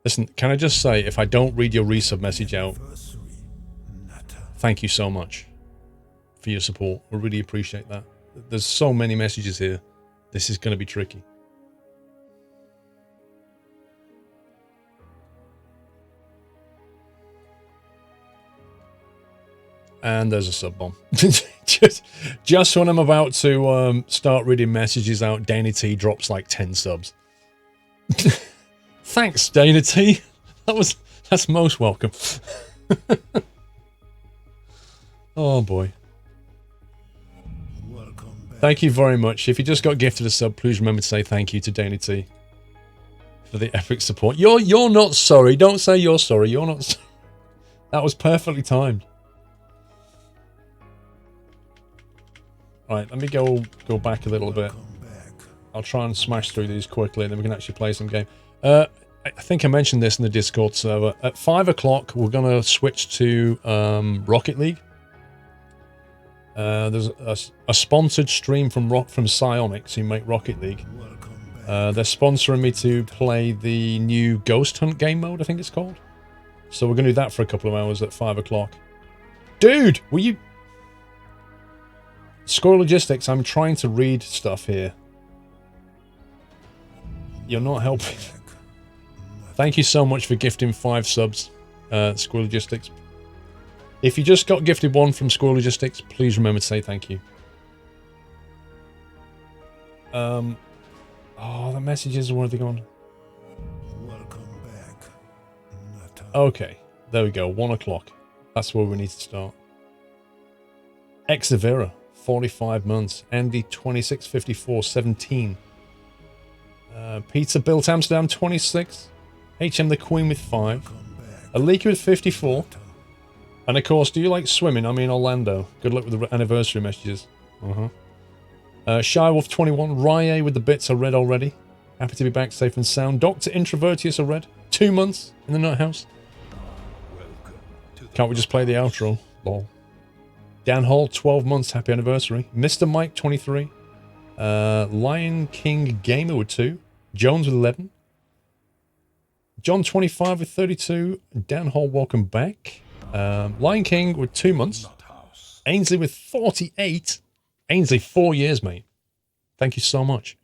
Listen, can I just say, if I don't read your resub message out, thank you so much for your support. I really appreciate that. There's so many messages here. This is going to be tricky. And there's a sub bomb. just when I'm about to start reading messages out, Danny T drops like 10 subs. Thanks, Dana T. That's most welcome. Oh boy. Thank you very much. If you just got gifted a sub, please remember to say thank you to Dana T for the epic support. You're not sorry. Don't say you're sorry. You're not. That was perfectly timed. All right, let me go back a little bit. I'll try and smash through these quickly, and then we can actually play some game. I think I mentioned this in the Discord server. At 5 o'clock, we're going to switch to Rocket League. There's a sponsored stream from Psionics, who make Rocket League. They're sponsoring me to play the new Ghost Hunt game mode, I think it's called. So we're going to do that for a couple of hours at 5 o'clock. Dude, will you... Squirrel Logistics, I'm trying to read stuff here. You're not helping. Thank you so much for gifting 5 subs, Squirrel Logistics. If you just got gifted 1 from Squirrel Logistics, please remember to say thank you. Oh, the messages, where are they gone? Welcome back. Okay, there we go, 1 o'clock. That's where we need to start. Exavera, 45 months. Andy, 2654, 17. Peter Built Amsterdam, 26. HM the Queen with 5. Alika with 54. And of course, do you like swimming? I mean, Orlando. Good luck with the anniversary messages. Shywolf 21. Rye with the bits are read already. Happy to be back safe and sound. Dr. Introvertius are read. 2 months in the Nut House. Can't we just play the outro? Lol. Dan Hall, 12 months. Happy anniversary. Mr. Mike 23. Lion King Gamer with 2. Jones with 11. John 25 with 32. Dan Hall, welcome back. Lion King with 2 months. Ainsley with 48. Ainsley, 4 years, mate. Thank you so much.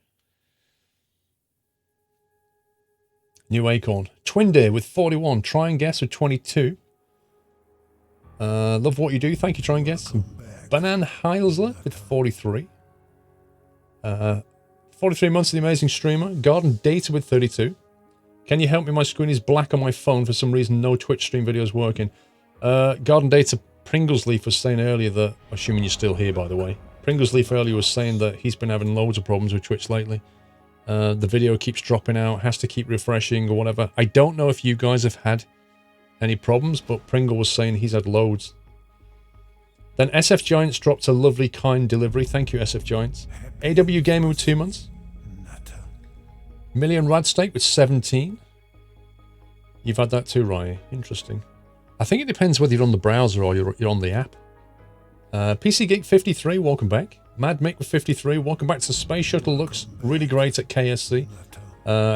New Acorn. Twin Deer with 41. Try and Guess with 22. Love what you do. Thank you, Try and Guess. Banan Heilsler with 43. 43 months of the amazing streamer. Garden Data with 32. Can you help me? My screen is black on my phone. For some reason, no Twitch stream video is working. Garden Data Pringles Leaf was saying earlier that, assuming you're still here, by the way, Pringles Leaf earlier was saying that he's been having loads of problems with Twitch lately. The video keeps dropping out, has to keep refreshing or whatever. I don't know if you guys have had any problems, but Pringle was saying he's had loads. Then SF Giants dropped a lovely, kind delivery. Thank you, SF Giants. AW Gamer with 2 months. Million Radsteak with 17. You've had that too, Ryan. Interesting. I think it depends whether you're on the browser or you're on the app. PC Geek 53, welcome back. Mad Mick with 53, welcome back to Space Shuttle. Looks really great at KSC.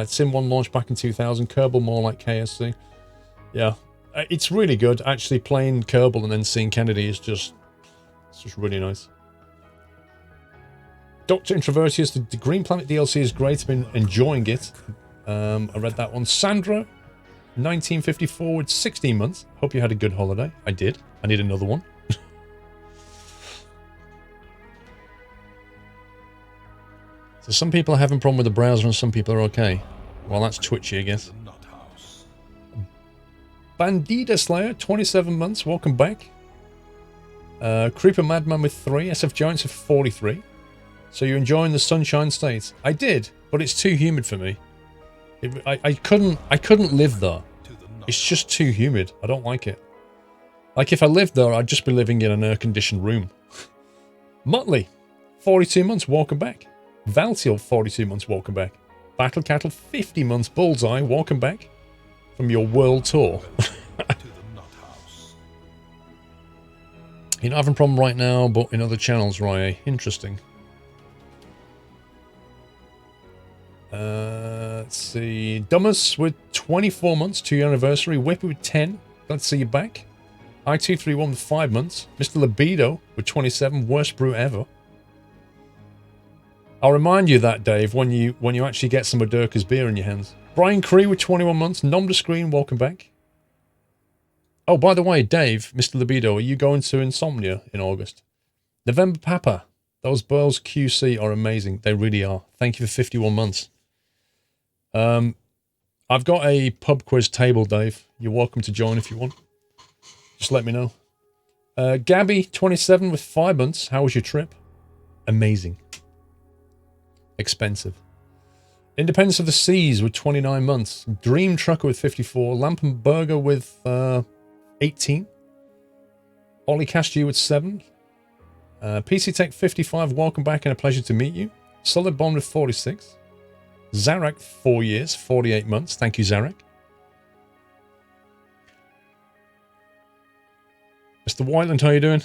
Sim 1 launched back in 2000. Kerbal more like KSC. Yeah, it's really good. Actually playing Kerbal and then seeing Kennedy is just... It's just really nice. Dr. Introvertius, the Green Planet DLC is great. I've been enjoying it. I read that one. Sandra, 1954 with 16 months. Hope you had a good holiday. I did. I need another one. So some people are having a problem with the browser and some people are okay. Well, that's twitchy, I guess. Bandida Slayer, 27 months. Welcome back. Creeper Madman with 3. SF Giants with 43. So you're enjoying the Sunshine State? I did, but it's too humid for me. I couldn't live there. It's just too humid. I don't like it. Like if I lived there, I'd just be living in an air-conditioned room. Motley, 42 months. Welcome back. Valtiel, 42 months. Welcome back. Battle Cattle, 50 months. Bullseye, welcome back from your world tour. You're not having a problem right now, but in other channels, Rye. Interesting. Let's see. Dummus with 24 months, 2-year anniversary. Whippy with 10. Glad to see you back. I231 with 5 months. Mr. Libido with 27. Worst brew ever. I'll remind you of that, Dave, when you actually get some of Durka's beer in your hands. Brian Cree with 21 months. Nom de Screen, welcome back. Oh, by the way, Dave, Mr. Libido, are you going to Insomnia in August? November Papa. Those Burls QC are amazing. They really are. Thank you for 51 months. I've got a pub quiz table, Dave. You're welcome to join if you want. Just let me know. Gabby, 27 with 5 months. How was your trip? Amazing. Expensive. Independence of the Seas with 29 months. Dream Trucker with 54. Lampenberger with 18. Ollie Castiu with 7. PC Tech 55, welcome back and a pleasure to meet you. Solid Bond with 46. Zarak, 4 years, 48 months. Thank you, Zarak. Mr. Whiteland, how you doing?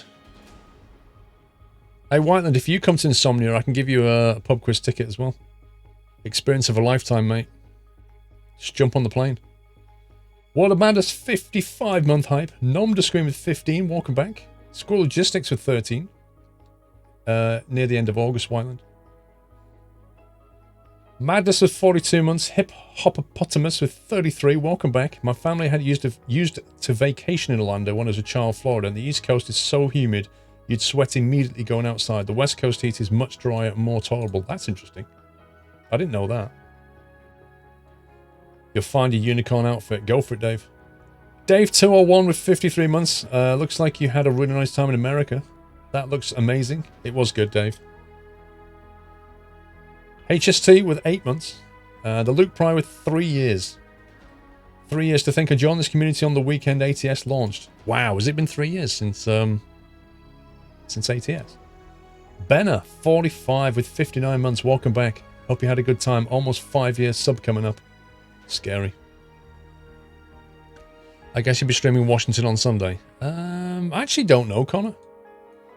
Hey, Whiteland, if you come to Insomnia, I can give you a pub quiz ticket as well. Experience of a lifetime, mate. Just jump on the plane. World of Madness, 55-month hype. Nom de Scream with 15, welcome back. Squirrel Logistics with 13. Near the end of August, Whiteland. Madness with 42 months. Hip Hoppopotamus with 33. Welcome back. My family had used to vacation in Orlando when I was a child, Florida, and the East Coast is so humid you'd sweat immediately going outside. The West Coast heat is much drier and more tolerable. That's interesting. I didn't know that. You'll find your unicorn outfit. Go for it, Dave. Dave 201 with 53 months. Looks like you had a really nice time in America. That looks amazing. It was good, Dave. HST with 8 months. The Luke Pry with 3 years. 3 years to think I joined this community on the weekend ATS launched. Wow, has it been 3 years since ATS? Benner, 45 with 59 months. Welcome back. Hope you had a good time. Almost 5 years sub coming up. Scary. I guess you'll be streaming Washington on Sunday. I actually don't know, Connor.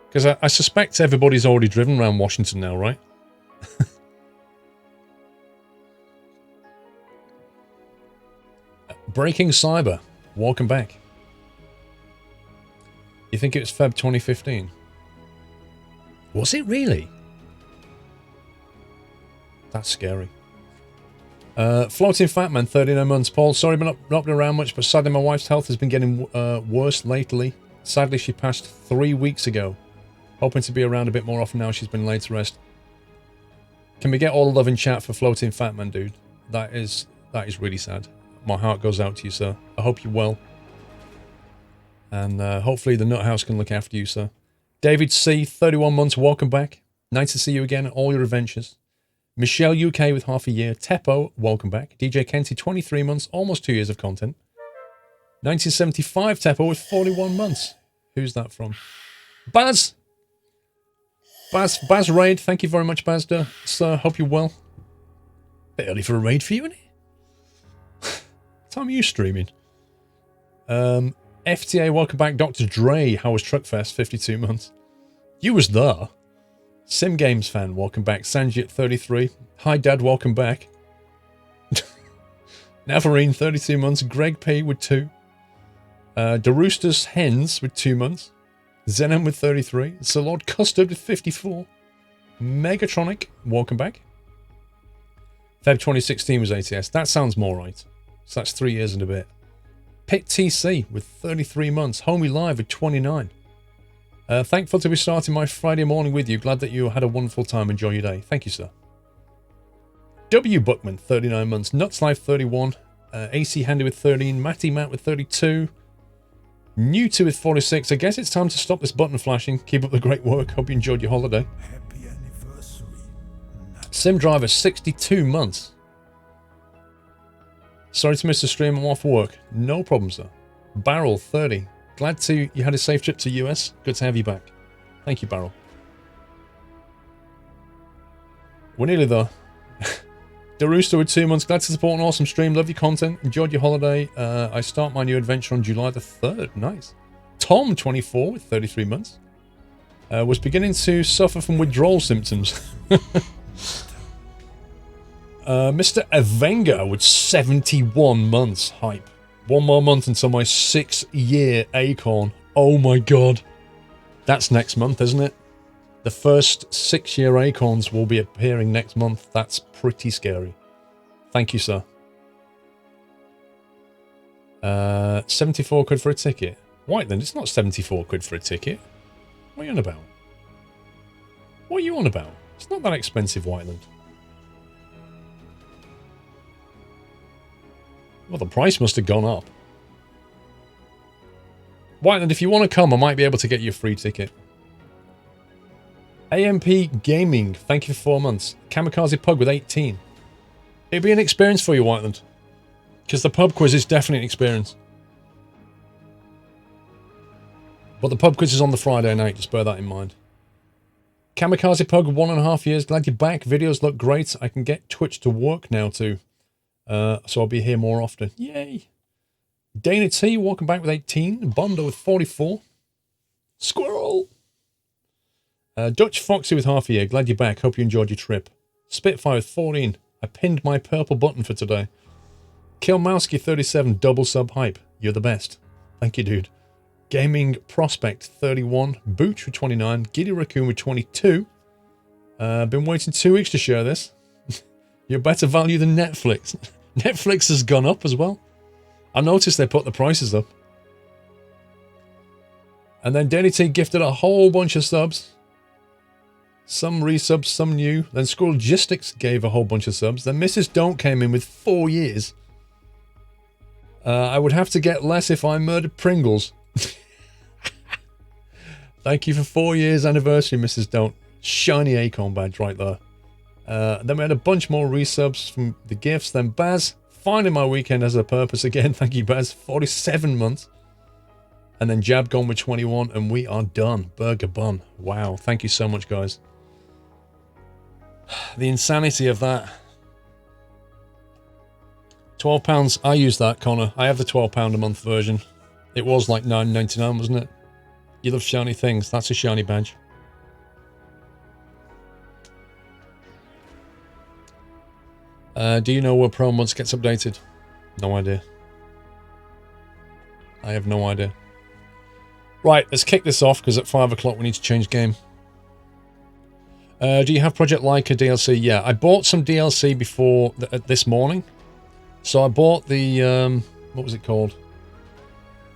Because I suspect everybody's already driven around Washington now, right? Breaking Cyber. Welcome back. You think it was Feb 2015? Was it really? That's scary. Floating Fat Man, 39 months. Paul, sorry I've not been around much, but sadly my wife's health has been getting worse lately. Sadly, she passed 3 weeks ago. Hoping to be around a bit more often now she's been laid to rest. Can we get all the love in chat for Floating Fat Man, dude? That is really sad. My heart goes out to you, sir. I hope you're well. And hopefully the Nut House can look after you, sir. David C, 31 months. Welcome back. Nice to see you again in all your adventures. Michelle UK with half a year. Teppo, welcome back. DJ Kenty, 23 months, almost 2 years of content. 1975 Teppo with 41 months. Who's that from? Baz Raid, thank you very much, Baz. Sir, hope you're well. Bit early for a raid for you, isn't it? What time are you streaming? FTA, welcome back. Dr. Dre, how was Truckfest? 52 months. You was there. Sim Games fan, welcome back. Sanji at 33. Hi Dad, welcome back. Navarine, 32 months. Greg P with 2. DeRooster's Hens with 2 months. Zenon with 33. Sir Lord Custard with 54. Megatronic, welcome back. Feb 2016 was ATS. That sounds more right. So that's 3 years and a bit. Pit TC with 33 months. Homie Live with 29. Thankful to be starting my Friday morning with you. Glad that you had a wonderful time. Enjoy your day. Thank you, sir. W. Buckman, 39 months. Nuts Life, 31. AC Handy with 13. Matty Matt with 32. New to with 46. I guess it's time to stop this button flashing. Keep up the great work. Hope you enjoyed your holiday. Happy anniversary. Sim Driver, 62 months. Sorry to miss the stream. I'm off work. No problem, sir. Barrel, 30. Glad you had a safe trip to US. Good to have you back. Thank you, Barrel. We're nearly there. DeRooster with 2 months. Glad to support an awesome stream. Love your content. Enjoyed your holiday. I start my new adventure on July the 3rd. Nice. Tom, 24 with 33 months. Was beginning to suffer from withdrawal symptoms. Mr. Avenga with 71 months hype. One more month until my 6-year acorn. Oh my god. That's next month, isn't it? The first 6-year acorns will be appearing next month. That's pretty scary. Thank you, sir. 74 quid for a ticket. Whiteland, it's not 74 quid for a ticket. What are you on about? What are you on about? It's not that expensive, Whiteland. Well, the price must have gone up. Whiteland, if you want to come, I might be able to get you a free ticket. AMP Gaming, thank you for 4 months. Kamikaze Pug with 18. It'll be an experience for you, Whiteland. Because the pub quiz is definitely an experience. But the pub quiz is on the Friday night, just bear that in mind. Kamikaze Pug, 1.5 years. Glad you're back. Videos look great. I can get Twitch to work now too. So I'll be here more often. Yay. Dana T, welcome back with 18. Bondo with 44. Squirrel. Dutch Foxy with half a year. Glad you're back. Hope you enjoyed your trip. Spitfire with 14. I pinned my purple button for today. Killmowski 37. Double sub hype. You're the best. Thank you, dude. Gaming Prospect 31. Booch with 29. Giddy Raccoon with 22. Been waiting 2 weeks to share this. You're better value than Netflix. Netflix has gone up as well. I noticed they put the prices up. And then Danny T gifted a whole bunch of subs. Some resubs, some new. Then Squirrelgistics gave a whole bunch of subs. Then Mrs. Don't came in with 4 years. I would have to get less if I murdered Pringles. Thank you for 4 years anniversary, Mrs. Don't. Shiny acorn badge right there. Then we had a bunch more resubs from the gifts. Then Baz, finding my weekend has a purpose again. Thank you, Baz. 47 months. And then Jab gone with 21, and we are done. Burger bun. Wow. Thank you so much, guys. The insanity of that. £12. I use that, Connor. I have the £12 a month version. It was like $9.99, wasn't it? You love shiny things. That's a shiny badge. Do you know where Pro Mods gets updated? No idea. I have no idea. Right, let's kick this off because at 5 o'clock we need to change game. Do you have Project Leica DLC? Yeah, I bought some DLC before this morning. So I bought the, what was it called?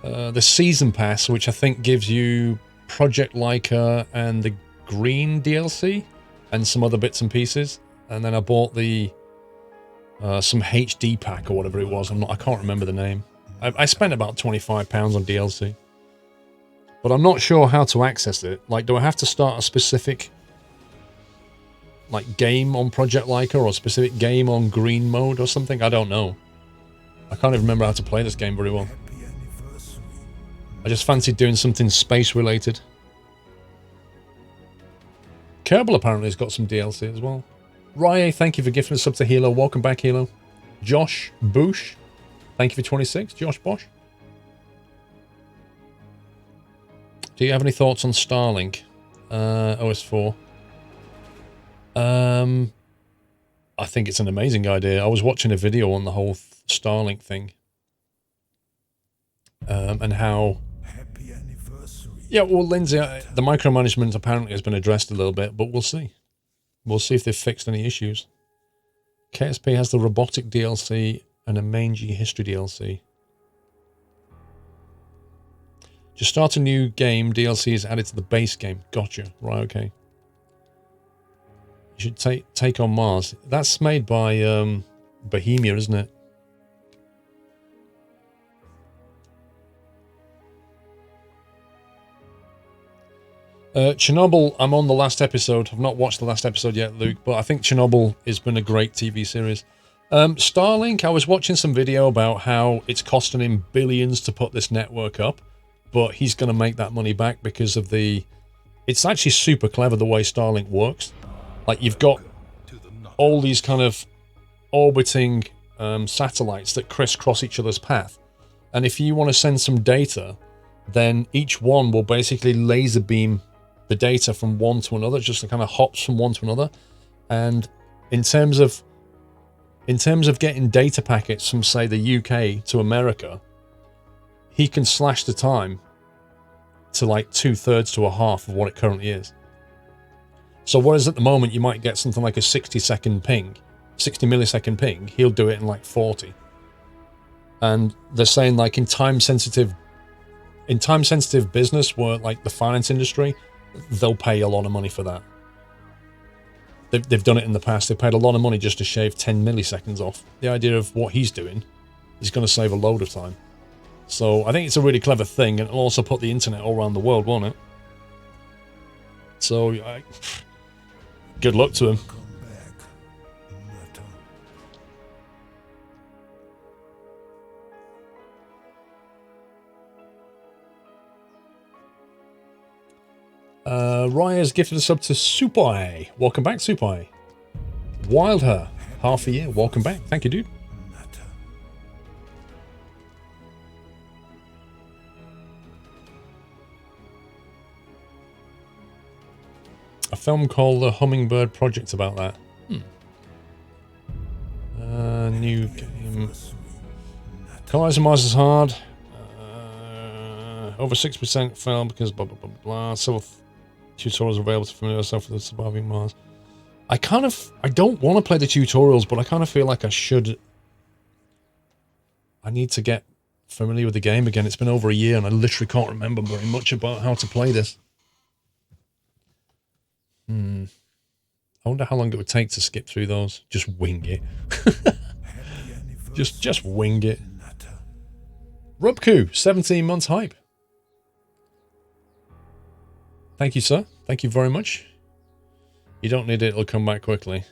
The Season Pass, which I think gives you Project Leica and the Green DLC and some other bits and pieces. And then I bought the some HD pack or whatever it was. I can't remember the name. I spent about £25 on DLC. But I'm not sure how to access it. Like, do I have to start a specific like game on Project Leica or a specific game on green mode or something? I don't know. I can't even remember how to play this game very well. I just fancied doing something space related. Kerbal apparently has got some DLC as well. Rye, thank you for gifting a sub to Hilo. Welcome back, Hilo. Josh Boosh, thank you for 26. Josh Bosch. Do you have any thoughts on Starlink? OS4. I think it's an amazing idea. I was watching a video on the whole Starlink thing. And how... Happy anniversary. Yeah, well, Lindsay, the micromanagement apparently has been addressed a little bit, but we'll see. We'll see if they've fixed any issues. KSP has the robotic DLC and a mangy history DLC. Just start a new game. DLC is added to the base game. Gotcha. Right, okay. You should take on Mars. That's made by Bohemia, isn't it? Chernobyl, I'm on the last episode. I've not watched the last episode yet, Luke, but I think Chernobyl has been a great TV series. Starlink, I was watching some video about how it's costing him billions to put this network up, but he's going to make that money back because of the... It's actually super clever the way Starlink works. Like, you've got all these kind of orbiting satellites that crisscross each other's path. And if you want to send some data, then each one will basically laser beam the data from one to another, just kind of hops from one to another. And in terms of in terms of getting data packets from, say, the UK to America, he can slash the time to like 2/3 to a half of what it currently is. So whereas at the moment you might get something like a 60-second ping, 60 millisecond ping, he'll do it in like 40. And they're saying like in time sensitive business, where like the finance industry, they'll pay a lot of money for that. They've done it in the past. They paid a lot of money just to shave 10 milliseconds off. The idea of what he's doing is going to save a load of time. So I think it's a really clever thing, and it'll also put the internet all around the world, won't it? So good luck to him. Raya's gifted a sub to Supai. Welcome back, Supai. Wildher, half a year. Welcome back. Thank you, dude. A film called The Hummingbird Project about that. New game. Colonize Mars is hard. Over 6% failed because blah blah blah blah. Several tutorials are available to familiar yourself with the surviving Mars. I don't want to play the tutorials, but I kind of feel like I should. I need to get familiar with the game again. It's been over a year and I literally can't remember very much about how to play this. I wonder how long it would take to skip through those. Just wing it. just wing it. Rubku, 17 months hype. Thank you, sir. Thank you very much. You don't need it. It'll come back quickly.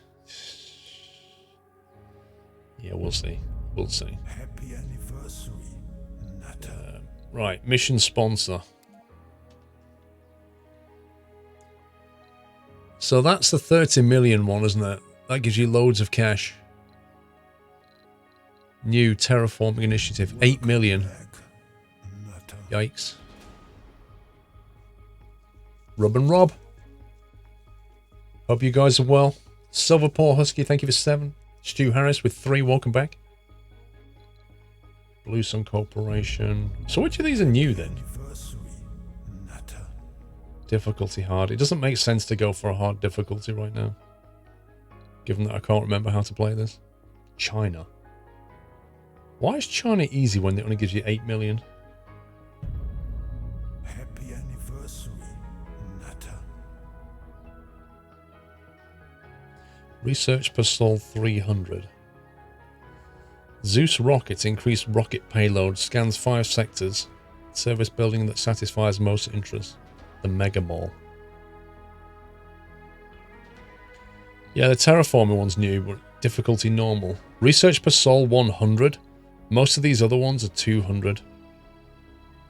Yeah, we'll see. We'll see. Happy anniversary, right, mission sponsor. So that's the 30 million one, isn't it? That gives you loads of cash. New terraforming initiative, 8 million. Yikes. Rub and Rob. Hope you guys are well. Silverpaw Husky, thank you for 7. Stu Harris with 3, welcome back. Blue Sun Corporation. So which of these are new then? Difficulty hard. It doesn't make sense to go for a hard difficulty right now, given that I can't remember how to play this. China. Why is China easy when it only gives you 8 million? Happy anniversary, Nata. Research per Sol 300. Zeus rockets increase rocket payload. Scans 5 sectors. Service building that satisfies most interests. The Mega Mall. Yeah, the terraforming one's new, but difficulty normal. Research per Sol 100. Most of these other ones are 200.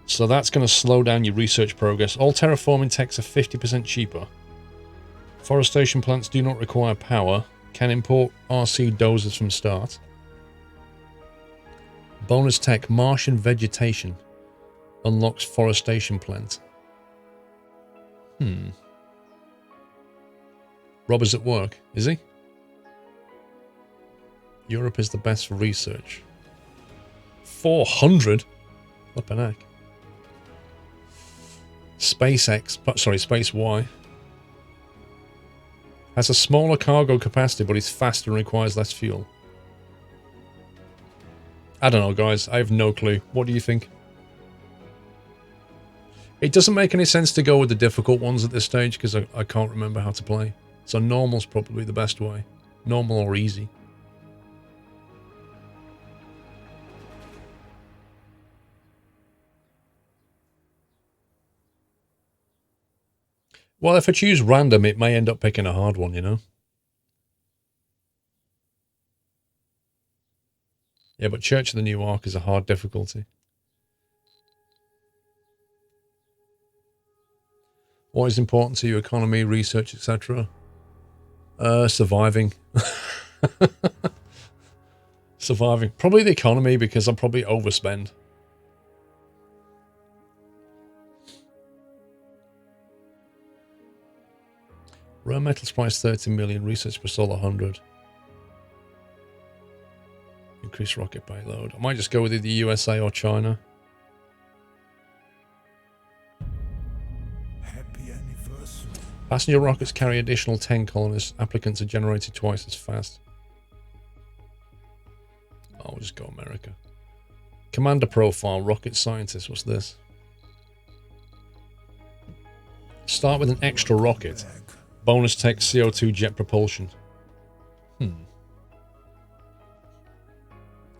So that's going to slow down your research progress. All terraforming techs are 50% cheaper. Forestation plants do not require power. Can import RC dozers from start. Bonus tech, Martian vegetation. Unlocks forestation plant. Rob is at work, is he? Europe is the best for research. 400? What the heck? Space Y. Has a smaller cargo capacity, but is faster and requires less fuel. I don't know, guys. I have no clue. What do you think? It doesn't make any sense to go with the difficult ones at this stage because I can't remember how to play. So normal's probably the best way. Normal or easy. Well, if I choose random, it may end up picking a hard one, you know? Yeah, but Church of the New Ark is a hard difficulty. What is important to you? Economy, research, etc. Surviving. Surviving. Probably the economy because I'll probably overspend. Rare metals price 30 million. Research per Sol 100. Increase rocket payload. I might just go with either the USA or China. Happy anniversary. Passenger rockets carry additional 10 colonists. Applicants are generated twice as fast. I'll just go America. Commander profile, rocket scientist. What's this? Start with an extra rocket. Bonus tech CO2 jet propulsion.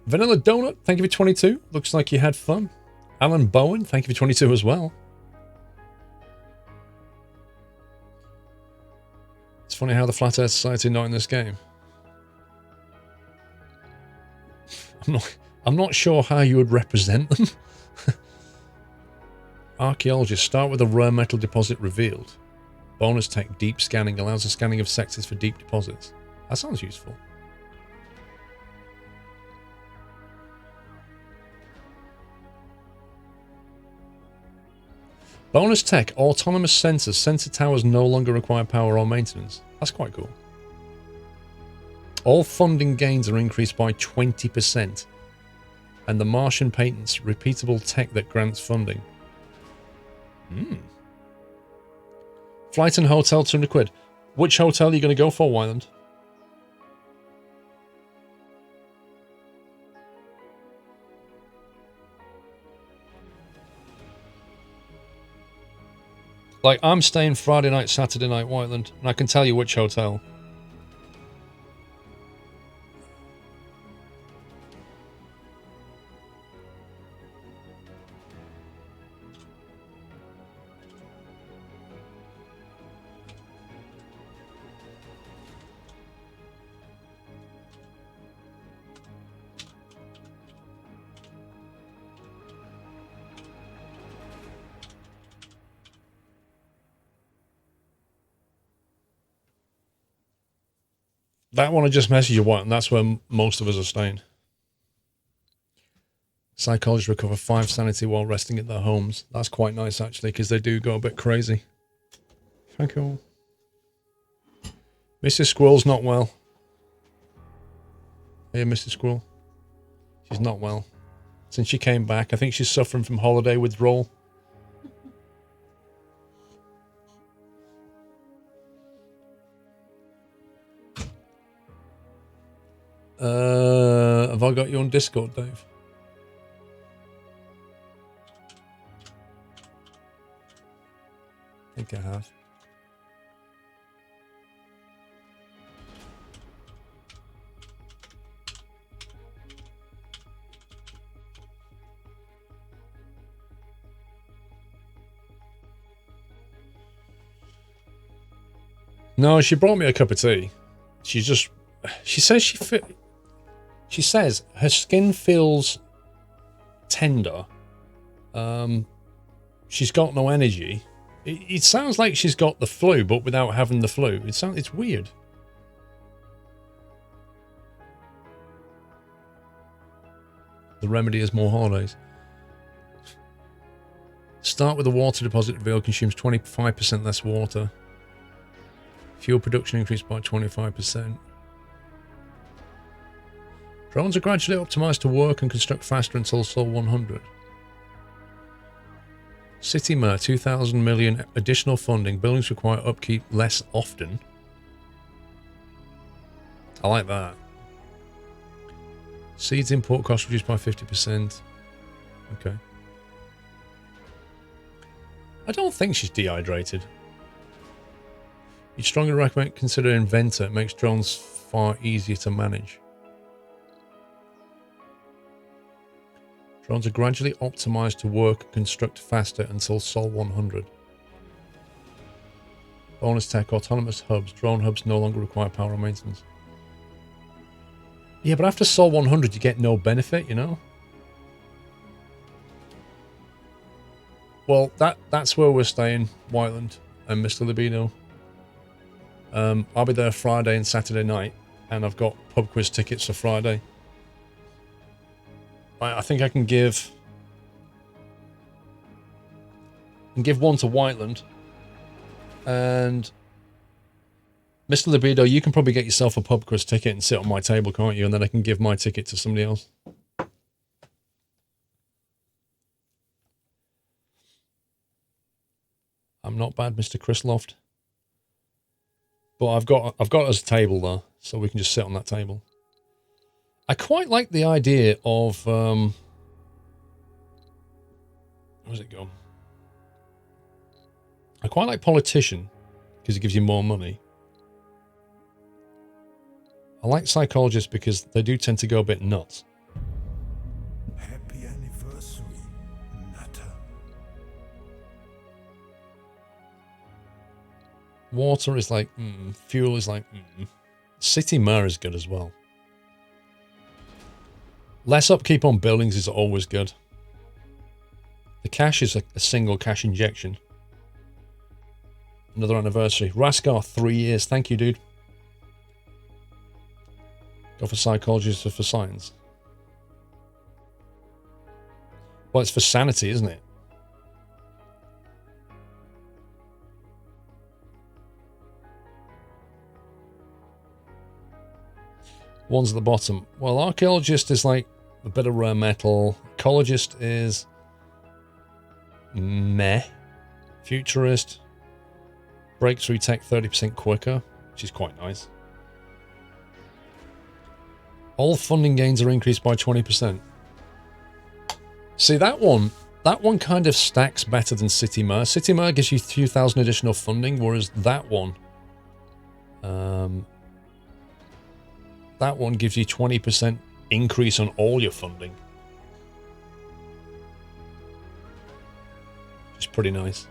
Vanilla Donut, thank you for 22. Looks like you had fun. Alan Bowen, thank you for 22 as well. It's funny how the Flat Earth Society are not in this game. I'm not sure how you would represent them. Archaeologists, start with a rare metal deposit revealed. Bonus tech, deep scanning, allows the scanning of sectors for deep deposits. That sounds useful. Bonus tech, autonomous sensors. Sensor towers no longer require power or maintenance. That's quite cool. All funding gains are increased by 20%. And the Martian patents, repeatable tech that grants funding. Flight and hotel, 200 quid. Which hotel are you going to go for, Wyland? Like, I'm staying Friday night, Saturday night, Whiteland, and I can tell you which hotel. That one I just messaged you, White, and that's where most of us are staying. Psychologists recover 5 sanity while resting at their homes. That's quite nice, actually, because they do go a bit crazy. Thank you. Mrs. Squirrel's not well. Hey, Mrs. Squirrel. She's not well. Since she came back, I think she's suffering from holiday withdrawal. Have I got you on Discord, Dave? I think I have. No, she brought me a cup of tea. She says her skin feels tender. She's got no energy. It sounds like she's got the flu, but without having the flu. It's weird. The remedy is more holidays. Start with a water deposit reveal consumes 25% less water. Fuel production increased by 25%. Drones are gradually optimized to work and construct faster until Sol 100. City Mayor, 2,000 million additional funding. Buildings require upkeep less often. I like that. Seeds import cost reduced by 50%. Okay. I don't think she's dehydrated. You'd strongly recommend consider Inventor. It makes drones far easier to manage. Drones are gradually optimized to work and construct faster until Sol 100. Bonus tech, autonomous hubs. Drone hubs no longer require power or maintenance. Yeah, but after Sol 100 you get no benefit, you know? Well, that's where we're staying, Whiteland and Mr. Libido. I'll be there Friday and Saturday night, and I've got pub quiz tickets for Friday. I think I can give one to Whiteland, and Mr. Libido, you can probably get yourself a pub crust ticket and sit on my table, can't you? And then I can give my ticket to somebody else. I'm not bad, Mr. Chris Loft. But I've got us a table there, so we can just sit on that table. I quite like the idea of where's it gone? I quite like politician because it gives you more money. I like psychologist because they do tend to go a bit nuts. Happy anniversary, Nutter. Water is like, fuel is like, City Mayor is good as well. Less upkeep on buildings is always good. The cash is a single cash injection. Another anniversary. Raskar, 3 years. Thank you, dude. Go for psychologist or for science? Well, it's for sanity, isn't it? One's at the bottom. Well, archaeologist is like a bit of rare metal. Ecologist is meh. Futurist. Breakthrough tech 30% quicker, which is quite nice. All funding gains are increased by 20%. See, that one kind of stacks better than City Mayor. City Mayor gives you 2,000 additional funding, whereas that one gives you 20% increase on all your funding. Which is pretty nice.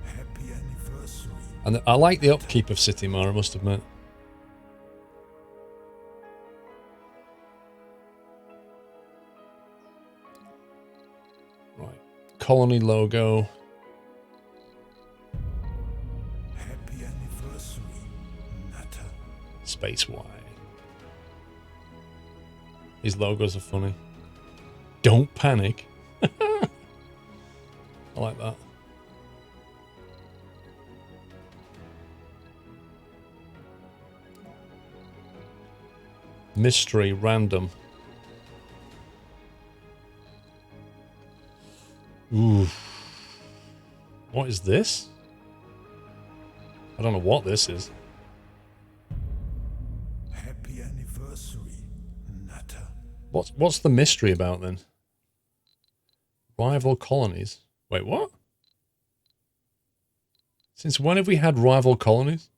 Happy anniversary. And I like the upkeep of City Mayor, I must admit. Right. Colony logo. Happy anniversary, Nutter. Space Y. These logos are funny. Don't panic. I like that. Mystery, random. Ooh. What is this? I don't know what this is. Happy anniversary, Nutter. What's the mystery about then? Rival colonies. Wait, what? Since when have we had rival colonies?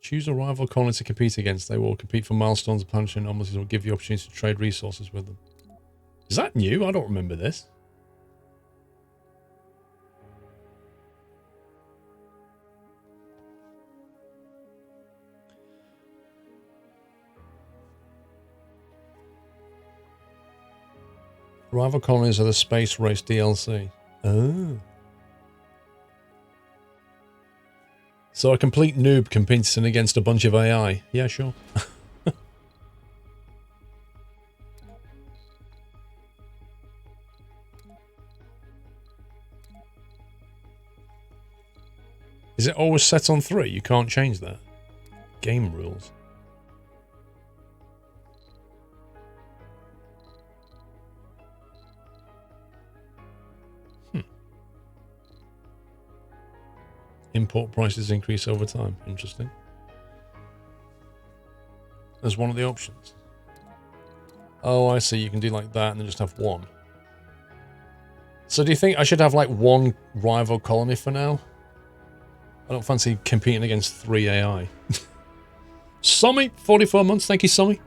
Choose a rival colony to compete against. They will compete for milestones, punishing anomalies, and will give you opportunity to trade resources with them. Is that new? I don't remember this. Rival colonies are the space race DLC. Oh. So a complete noob competing against a bunch of AI. Yeah, sure. Is it always set on 3? You can't change that. Game rules. Import prices increase over time. Interesting. There's one of the options. Oh, I see. You can do like that and then just have one. So do you think I should have like one rival colony for now? I don't fancy competing against 3 AI. Summy, 44 months. Thank you, Summy.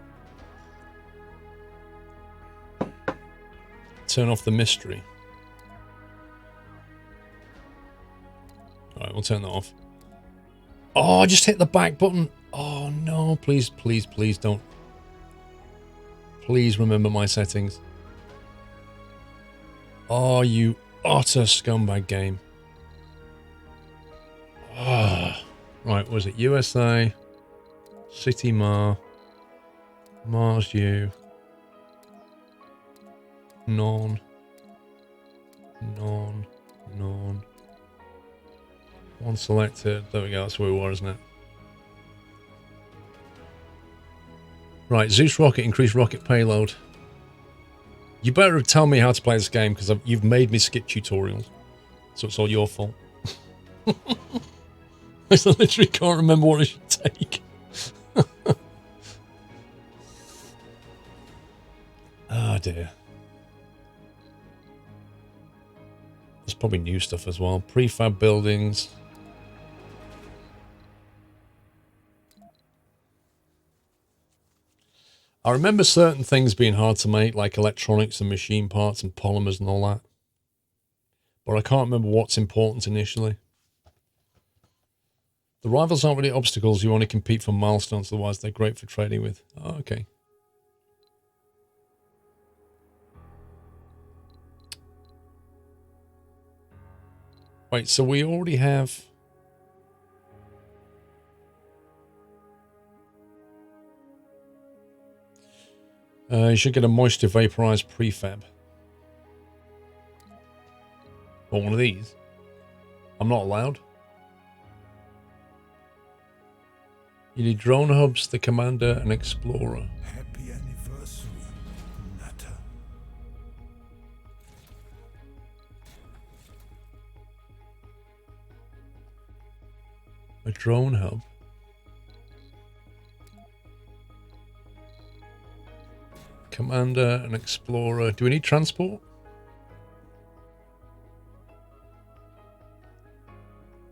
Turn off the mystery. Alright, we'll turn that off. Oh, I just hit the back button. Oh, no. Please, please, please don't. Please remember my settings. Oh, you utter scumbag game. Oh. Right, what was it? USA. City Mar. Mars U. Non. None. None. One selected. There we go. That's where we were, isn't it? Right. Zeus rocket. Increase rocket payload. You better tell me how to play this game because you've made me skip tutorials. So it's all your fault. I literally can't remember what I should take. Oh dear. There's probably new stuff as well. Prefab buildings. I remember certain things being hard to make, like electronics and machine parts and polymers and all that. But I can't remember what's important initially. The rivals aren't really obstacles. You only compete for milestones, otherwise they're great for trading with. Oh, okay. Wait, so we already have... you should get a moisture vaporized prefab. Or one of these. I'm not allowed. You need drone hubs, the commander, and explorer. Happy anniversary, Nutter. A drone hub. Commander and explorer. Do we need transport?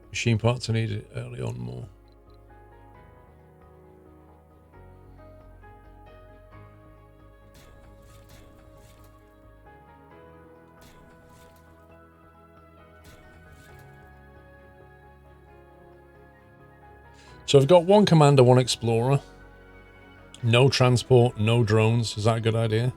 Machine parts are needed early on more. So I've got one commander, one explorer. No transport, no drones. Is that a good idea?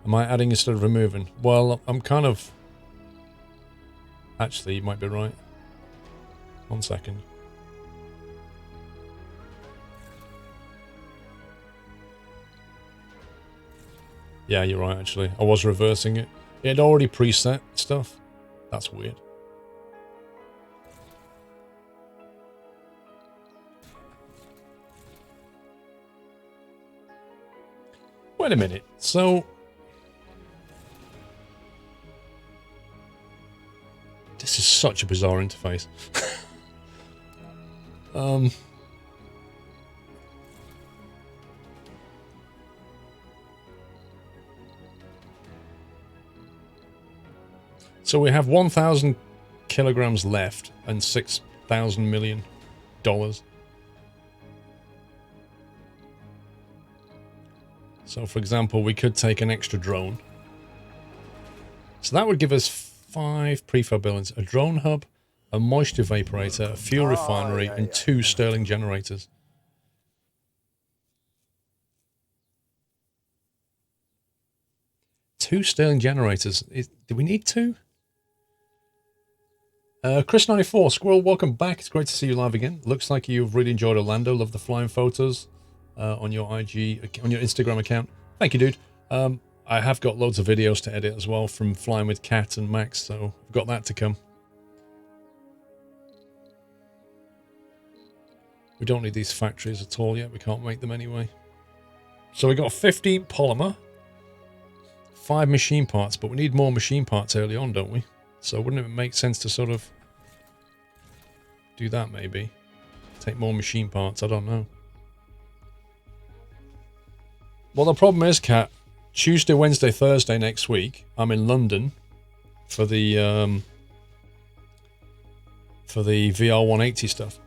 Am I adding instead of removing? Well, I'm kind of... Actually, you might be right. 1 second. Yeah, you're right, actually. I was reversing it. It had already preset stuff. That's weird. Wait a minute. So... This is such a bizarre interface. So we have 1,000 kilograms left and $6,000 million. So for example, we could take an extra drone. So that would give us 5 prefab buildings, a drone hub, a moisture evaporator, a fuel refinery, and 2 Stirling generators. Two Stirling generators. Do we need 2? Chris94, Squirrel, welcome back. It's great to see you live again. Looks like you've really enjoyed Orlando. Love the flying photos on your IG, on your Instagram account. Thank you, dude. I have got loads of videos to edit as well from flying with Kat and Max, so I've got that to come. We don't need these factories at all yet. We can't make them anyway. So we got 15 polymer, 5 machine parts, but we need more machine parts early on, don't we? So wouldn't it make sense to sort of do that maybe? Take more machine parts, I don't know. Well, the problem is, Kat, Tuesday, Wednesday, Thursday next week, I'm in London for the VR 180 stuff.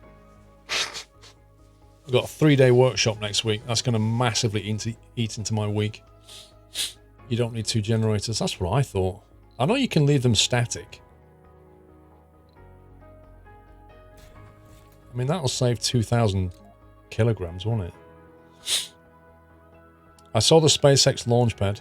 I've got a 3-day workshop next week. That's going to massively eat into my week. You don't need 2 generators. That's what I thought. I know you can leave them static. I mean, that'll save 2,000 kilograms, won't it? I saw the SpaceX launch pad.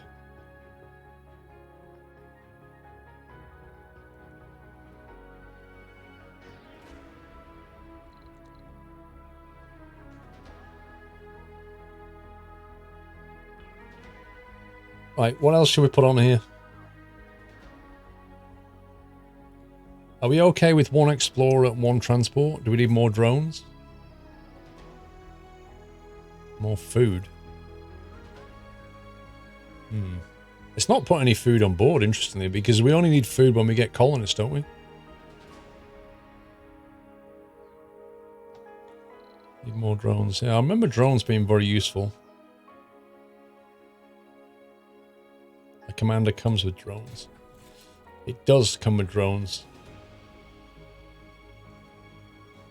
Right, what else should we put on here? Are we okay with one explorer and one transport? Do we need more drones? More food. It's not put any food on board, interestingly, because we only need food when we get colonists, don't we? Need more drones. Yeah, I remember drones being very useful. A commander comes with drones. It does come with drones.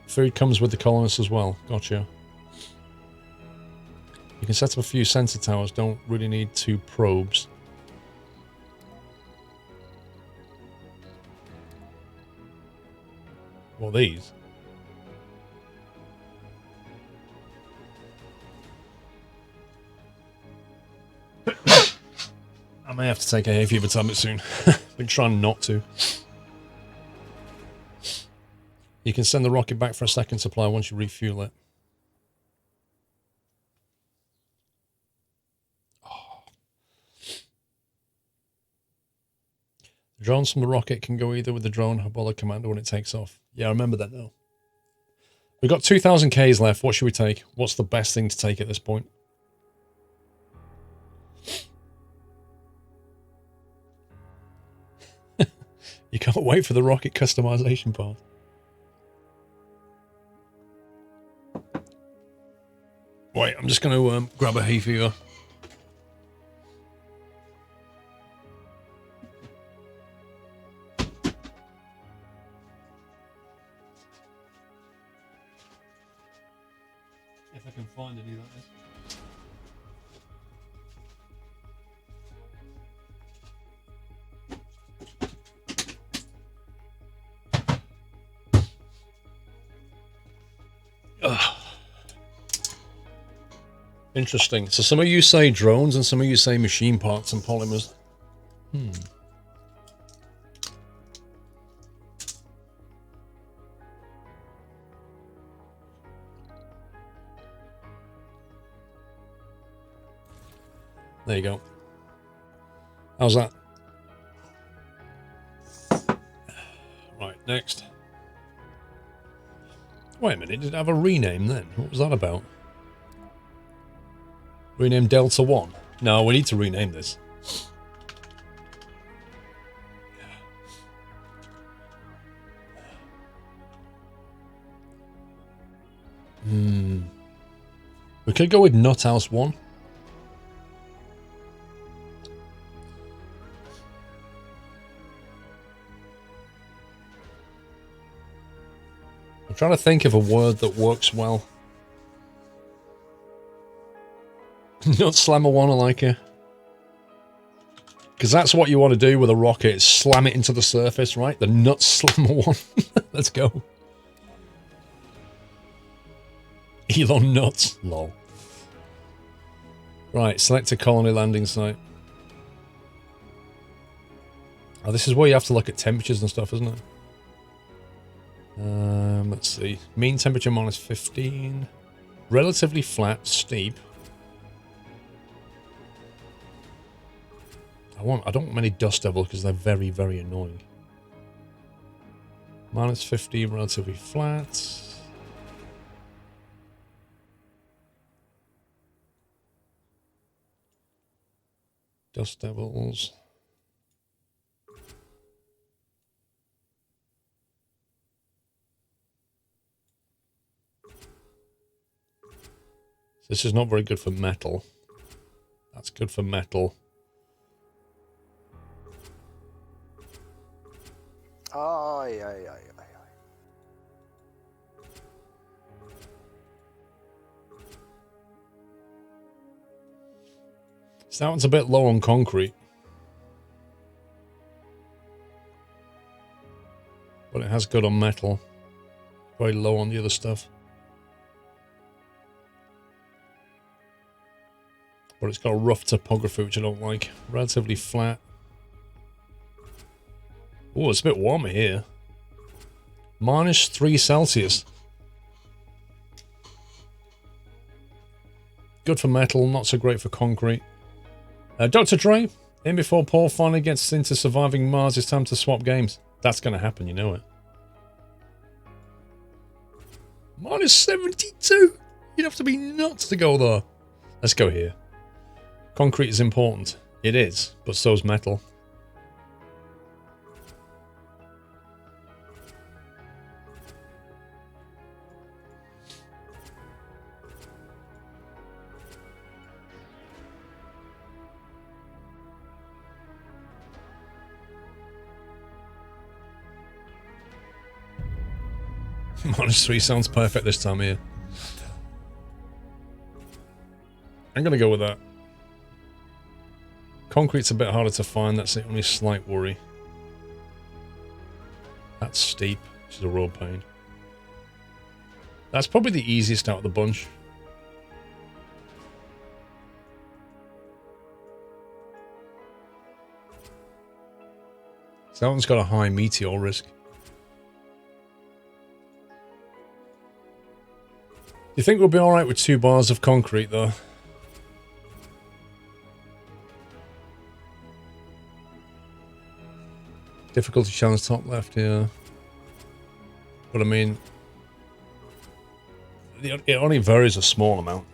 Food comes with the colonists as well. Gotcha. You can set up a few sensor towers. Don't really need 2 probes. Well, these. I may have to take a hay fever tablet soon. Been trying not to. You can send the rocket back for a second supply once you refuel it. Oh. The drones from the rocket can go either with the drone hub or the commander when it takes off. Yeah, I remember that now. We've got 2,000 Ks left. What should we take? What's the best thing to take at this point? You can't wait for the rocket customization part. Wait, I'm just going to grab a hay fever. If I can find any like this. Ugh. Interesting. So some of you say drones and some of you say machine parts and polymers. There you go. How's that? Right, next. Wait a minute, did it have a rename then? What was that about? Rename Delta 1? No, we need to rename this. We could go with Nuthouse 1. I'm trying to think of a word that works well. Nut Slammer 1, I like it. Because that's what you want to do with a rocket, is slam it into the surface, right? The Nut Slammer 1. Let's go. Elon Nuts. Lol. Right, select a colony landing site. Oh, this is where you have to look at temperatures and stuff, isn't it? Let's see. Mean temperature minus 15. Relatively flat, steep. I don't want many dust devils because they're very, very annoying. Minus 15, relatively flat. Dust devils. This is not very good for metal. That's good for metal. Aye, aye, aye, aye, aye. So that one's a bit low on concrete. But it has good on metal. Very low on the other stuff. But it's got a rough topography, which I don't like. Relatively flat. Oh, it's a bit warmer here. Minus 3 Celsius. Good for metal, not so great for concrete. Dr. Dre, in before Paul finally gets into surviving Mars, it's time to swap games. That's going to happen, you know it. Minus 72. You'd have to be nuts to go there. Let's go here. Concrete is important. It is, but so's metal. -3 sounds perfect this time of year. I'm going to go with that. Concrete's a bit harder to find. That's the only slight worry. That's steep, which is a real pain. That's probably the easiest out of the bunch. So that one's got a high meteor risk. Do you think we'll be alright with 2 bars of concrete, though? Difficulty challenge top left here. But I mean, it only varies a small amount.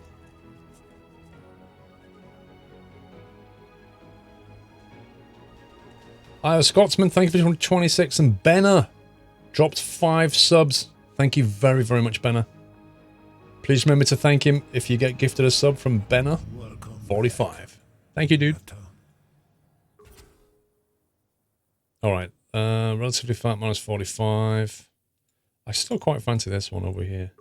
Hi, Scotsman, thank you for 26. And Benner dropped 5 subs. Thank you very, very much, Benner. Please remember to thank him if you get gifted a sub from Benner. 45. Thank you, dude. Alright, relatively fat minus 45. I still quite fancy this one over here.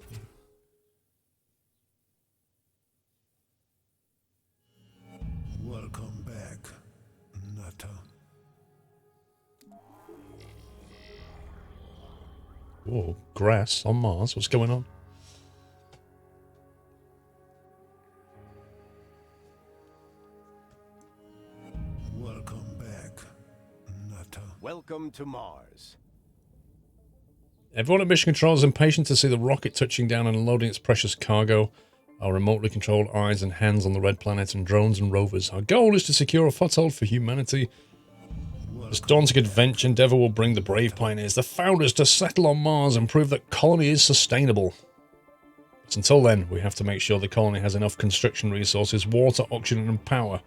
Welcome back, Nutter. Whoa, grass on Mars. What's going on? Welcome to Mars. Everyone at Mission Control is impatient to see the rocket touching down and unloading its precious cargo. Our remotely controlled eyes and hands on the red planet and drones and rovers. Our goal is to secure a foothold for humanity. This daunting adventure endeavor will bring the brave pioneers, the founders, to settle on Mars and prove that colony is sustainable. But until then, we have to make sure the colony has enough construction resources, water, oxygen, and power.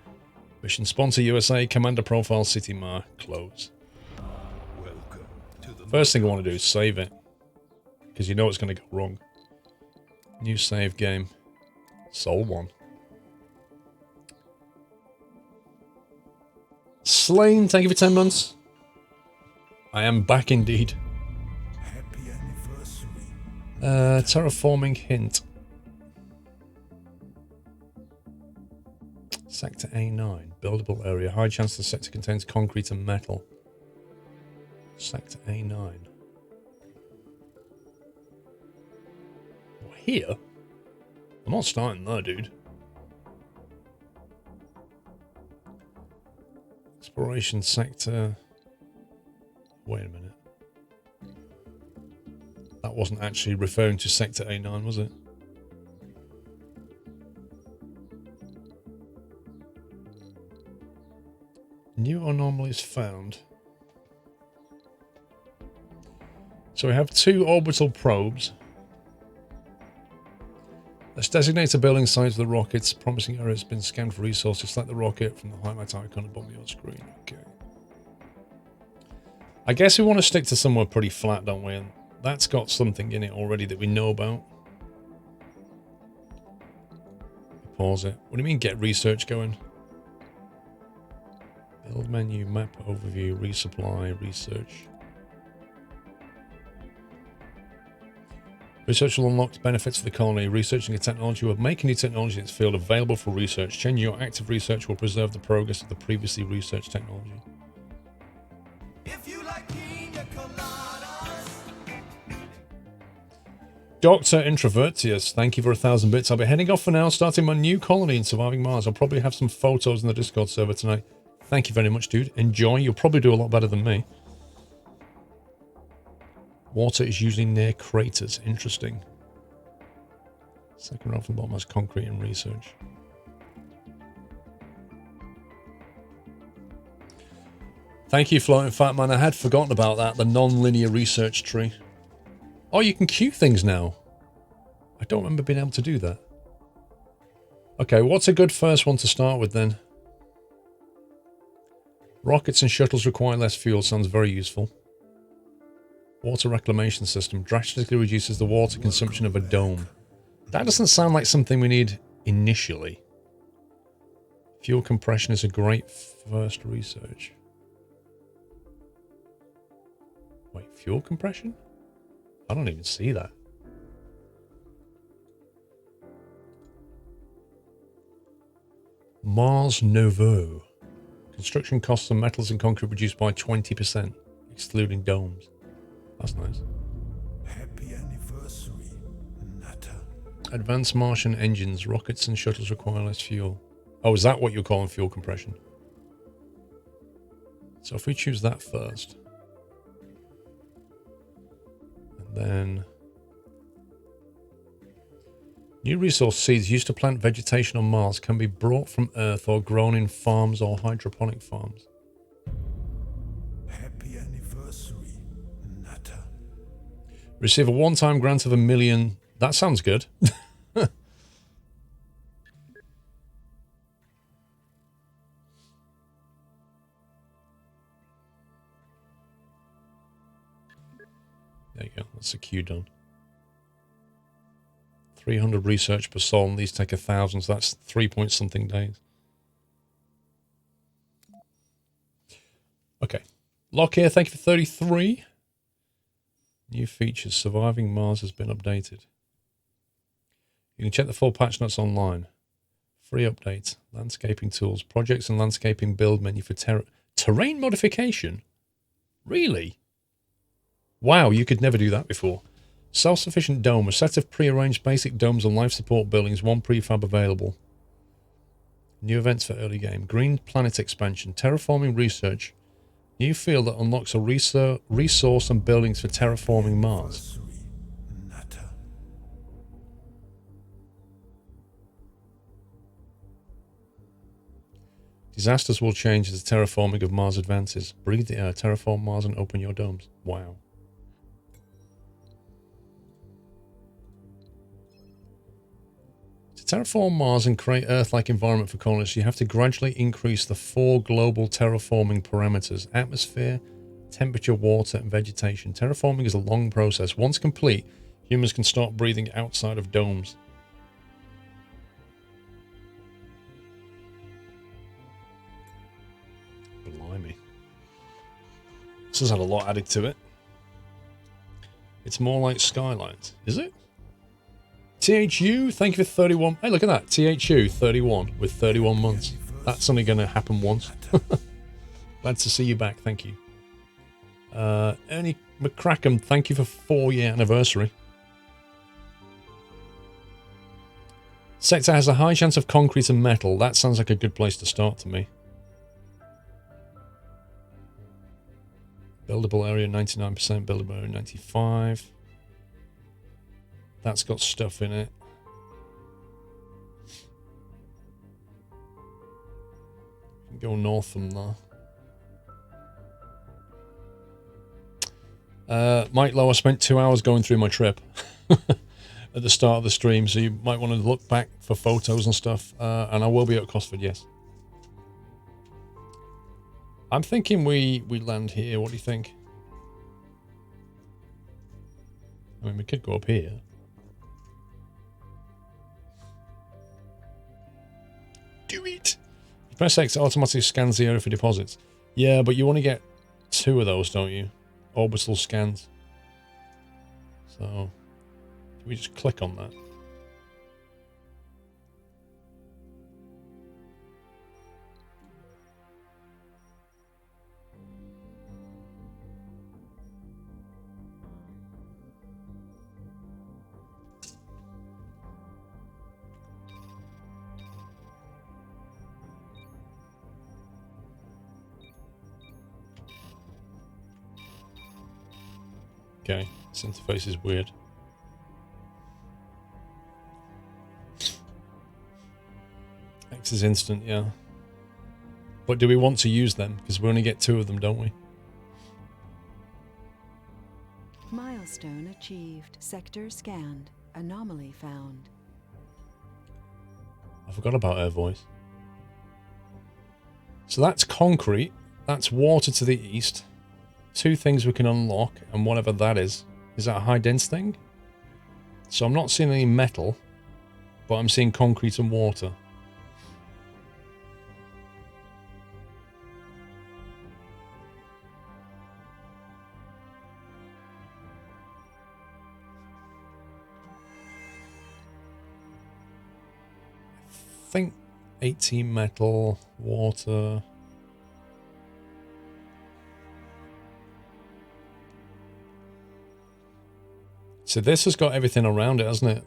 Mission sponsor USA, Commander Profile City Mar, close. First thing I want to do is save it, because you know it's going to go wrong. New save game. Soul 1. Slain, thank you for 10 months. I am back indeed. Happy anniversary. Terraforming hint. Sector A9. Buildable area. High chance the sector contains concrete and metal. Sector A9. Well, here? I'm not starting there, dude. Exploration sector. Wait a minute. That wasn't actually referring to Sector A9, was it? New anomalies found. So we have 2 orbital probes. Let's designate a building site of the rockets. Promising area has been scanned for resources. Select the rocket from the highlight icon above your screen. Okay. I guess we want to stick to somewhere pretty flat, don't we? And that's got something in it already that we know about. Pause it. What do you mean get research going? Build menu, map overview, resupply, research. Research will unlock the benefits of the colony. Researching a technology will make new technology in its field available for research. Changing your active research will preserve the progress of the previously researched technology. If you like pina coladas. Dr. Introvertius, thank you for 1,000 bits. I'll be heading off for now, starting my new colony in Surviving Mars. I'll probably have some photos in the Discord server tonight. Thank you very much, dude. Enjoy. You'll probably do a lot better than me. Water is usually near craters. Interesting. Second row from the bottom has concrete and research. Thank you, Floating Fat Man. I had forgotten about that, the non-linear research tree. Oh, you can queue things now. I don't remember being able to do that. Okay, what's a good first one to start with then? Rockets and shuttles require less fuel. Sounds very useful. Water reclamation system drastically reduces the water consumption of a dome. That doesn't sound like something we need initially. Fuel compression is a great first research. Wait, fuel compression? I don't even see that. Mars Novo. Construction costs on metals and concrete reduced by 20%, excluding domes. That's nice. Happy anniversary, Nutter. Advanced Martian engines, rockets and shuttles require less fuel. Oh, is that what you're calling fuel compression? So if we choose that first. And then... New resource seeds used to plant vegetation on Mars can be brought from Earth or grown in farms or hydroponic farms. Happy anniversary, Nutter. Receive a one-time grant of $1 million. That sounds good. There you go. That's a queue done. 300 research per soul, and these take 1,000, so that's 3-point-something days. Okay. Lock here, thank you for 33. New features. Surviving Mars has been updated. You can check the full patch notes online. Free updates. Landscaping tools. Projects and landscaping build menu for terrain modification? Really? Wow, you could never do that before. Self-sufficient dome. A set of pre-arranged basic domes and life support buildings. One prefab available. New events for early game. Green planet expansion. Terraforming research. New field that unlocks a resource and buildings for terraforming Mars. Nutter. Disasters will change as the terraforming of Mars advances. Breathe the air, terraform Mars and open your domes. Wow. To terraform Mars and create Earth-like environment for colonists, you have to gradually increase the 4 global terraforming parameters: atmosphere, temperature, water, and vegetation. Terraforming is a long process. Once complete, humans can start breathing outside of domes. Blimey. This has had a lot added to it. It's more like Skylines. Is it? THU, thank you for 31. Hey, look at that. THU, 31 with 31 months. That's only going to happen once. Glad to see you back. Thank you. Ernie McCrackham, thank you for 4-year anniversary. Sector has a high chance of concrete and metal. That sounds like a good place to start to me. Buildable area 99%, buildable area 95%. That's got stuff in it. Go north from there. Mike Lowe, I spent 2 hours going through my trip at the start of the stream, so you might want to look back for photos and stuff. And I will be at Cosford, yes. I'm thinking we land here. What do you think? I mean, we could go up here. Do it! Press X automatically scans the area for deposits. Yeah, but you only get 2 of those, don't you? Orbital scans. So, can we just click on that? Okay, this interface is weird. X is instant, yeah. But do we want to use them? Because we only get 2 of them, don't we? Milestone achieved. Sector scanned. Anomaly found. I forgot about her voice. So that's concrete. That's water to the east. 2 things we can unlock, and whatever that is. Is that a high dense thing? So I'm not seeing any metal, but I'm seeing concrete and water. I think 18 metal, water. So this has got everything around it, hasn't it?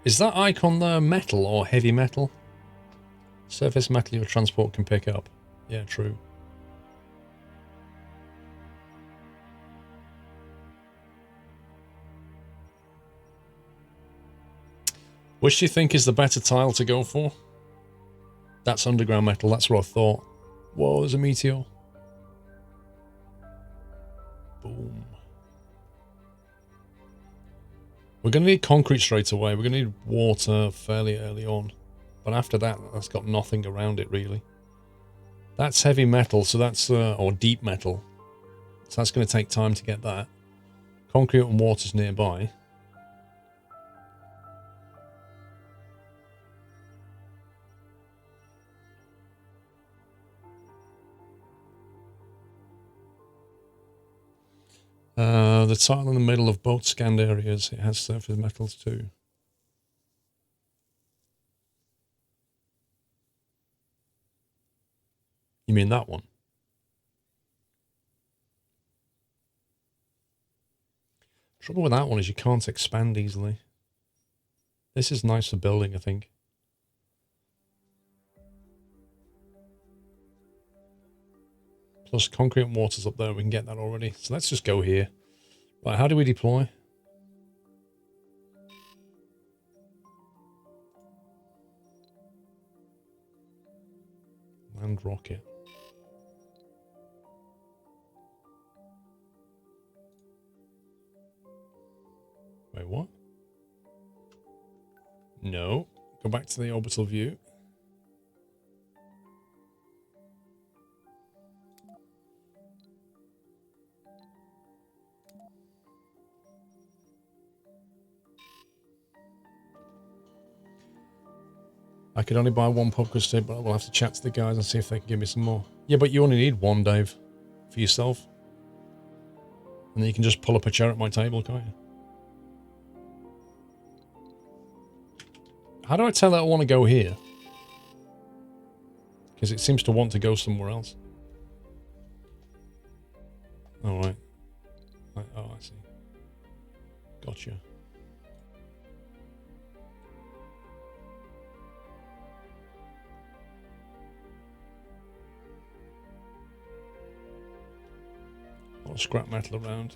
Is that icon there metal or heavy metal? Surface metal your transport can pick up. Yeah, true. Which do you think is the better tile to go for? That's underground metal, that's what I thought. Whoa, there's a meteor. Boom. We're going to need concrete straight away. We're going to need water fairly early on. But after that, that's got nothing around it, really. That's heavy metal, so that's... or deep metal. So that's going to take time to get that. Concrete and water's nearby. The tile in the middle of both scanned areas, it has surface metals too. You mean that one? Trouble with that one is you can't expand easily. This is nice for building, I think. Plus concrete and water's up there, we can get that already. So let's just go here. Right, how do we deploy? Land rocket. Wait, what? No. Go back to the orbital view. I could only buy 1 popcorn stick, but we'll have to chat to the guys and see if they can give me some more. Yeah, but you only need 1, Dave, for yourself. And then you can just pull up a chair at my table, can't you? How do I tell that I want to go here? Because it seems to want to go somewhere else. All right. Oh, I see. Gotcha. A lot of scrap metal around.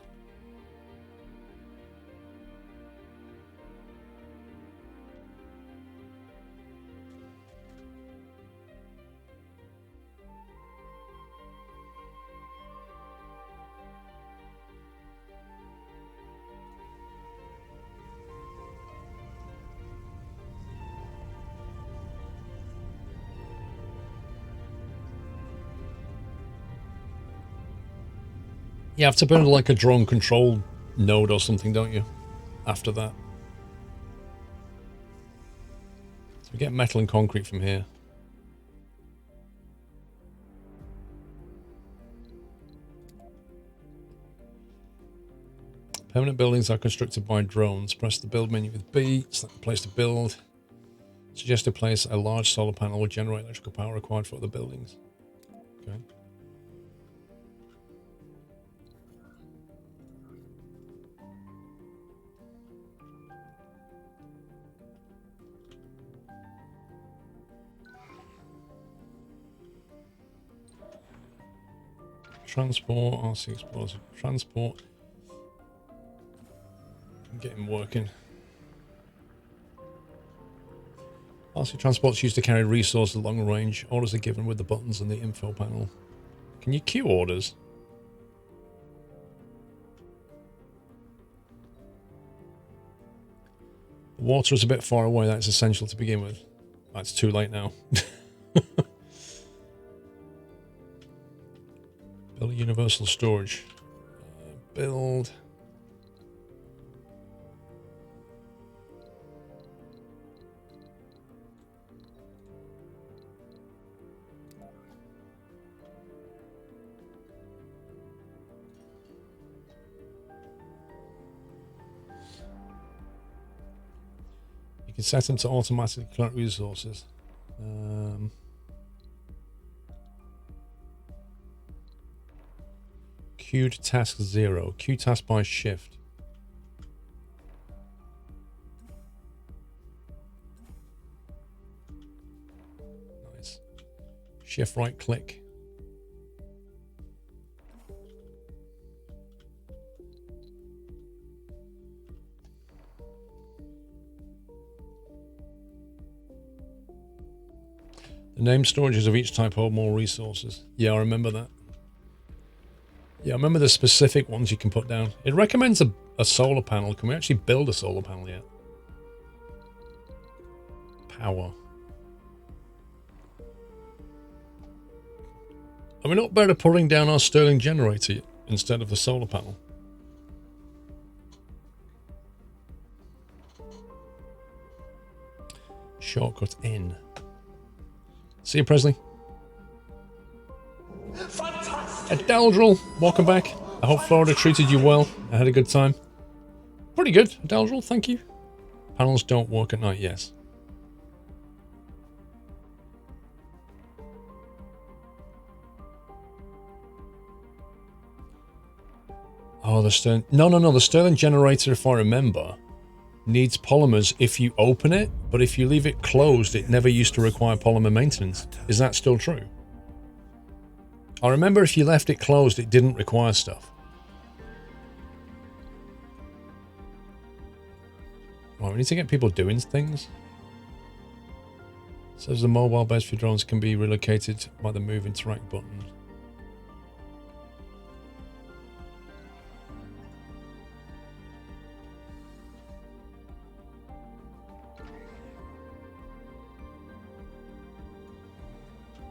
You have to build like a drone control node or something, don't you? After that. So we get metal and concrete from here. Permanent buildings are constructed by drones. Press the build menu with B. Select the place to build. Suggest to place a large solar panel will generate electrical power required for other buildings. Okay. Transport, RC explosive transport. Get him working. RC transports used to carry resources long range. Orders are given with the buttons and the info panel. Can you queue orders? The water is a bit far away. That's essential to begin with. That's too late now. Build universal storage. Build. You can set them to automatically collect resources. Queued task 0. Queue task by shift. Nice. Shift right click. The name storages of each type hold more resources. Yeah, I remember that. Yeah, I remember the specific ones you can put down. It recommends a solar panel. Can we actually build a solar panel yet? Power. Are we not better putting down our Stirling generator instead of the solar panel? Shortcut N. See you, Presley. Adaldril, welcome back. I hope Florida treated you well. I had a good time. Pretty good, Adaldril, thank you. Panels don't work at night, yes. Oh, the Stirling... No, the Stirling generator, if I remember, needs polymers if you open it, but if you leave it closed, it never used to require polymer maintenance. Is that still true? I remember if you left it closed, it didn't require stuff. Right, we need to get people doing things. It says the mobile base for drones can be relocated by the move interact button.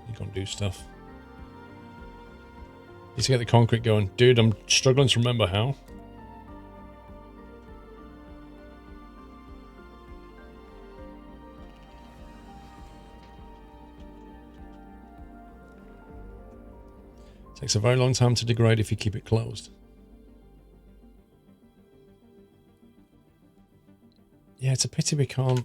You can't do stuff. Need to get the concrete going. Dude, I'm struggling to remember how. Takes a very long time to degrade if you keep it closed. Yeah, it's a pity we can't.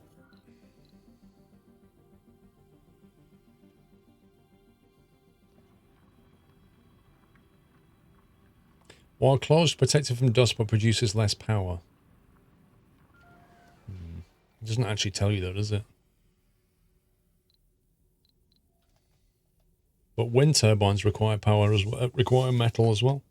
While closed, protected from dust but produces less power. It doesn't actually tell you though, does it? But wind turbines require power as well, require metal as well.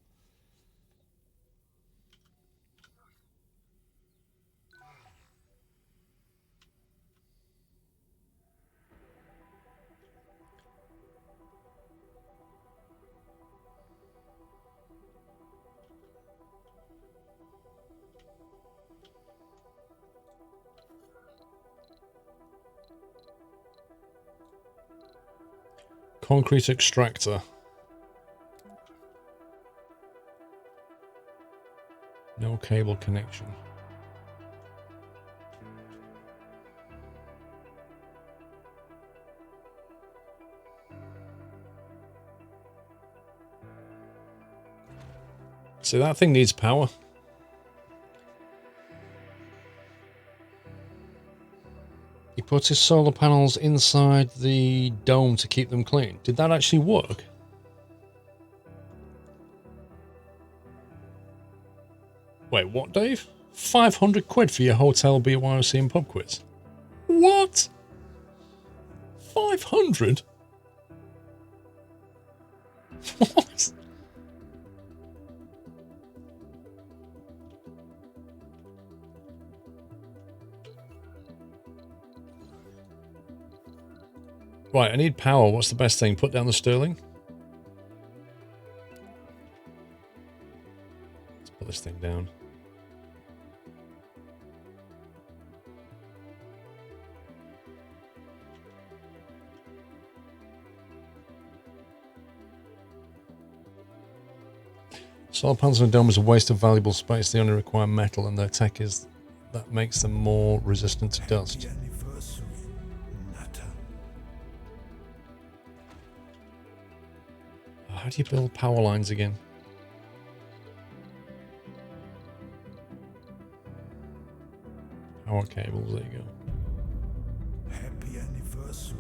Concrete extractor. No cable connection. So that thing needs power. He put his solar panels inside the dome to keep them clean. Did that actually work? Wait, what, Dave? 500 quid for your hotel, BYOC and pub quiz? What? 500? What? Right, I need power. What's the best thing? Put down the sterling. Let's put this thing down. Solar panels on a dome is a waste of valuable space. They only require metal, and their tech is that makes them more resistant to dust. Happy anniversary, Nutter. How do you build power lines again? Power cables, there you go. Happy anniversary,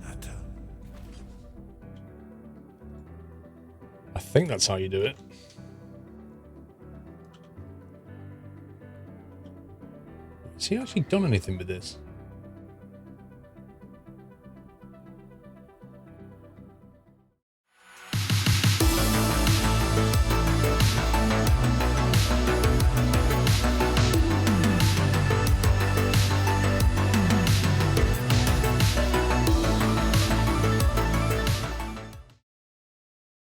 Nutter. I think that's how you do it. Has he actually done anything with this?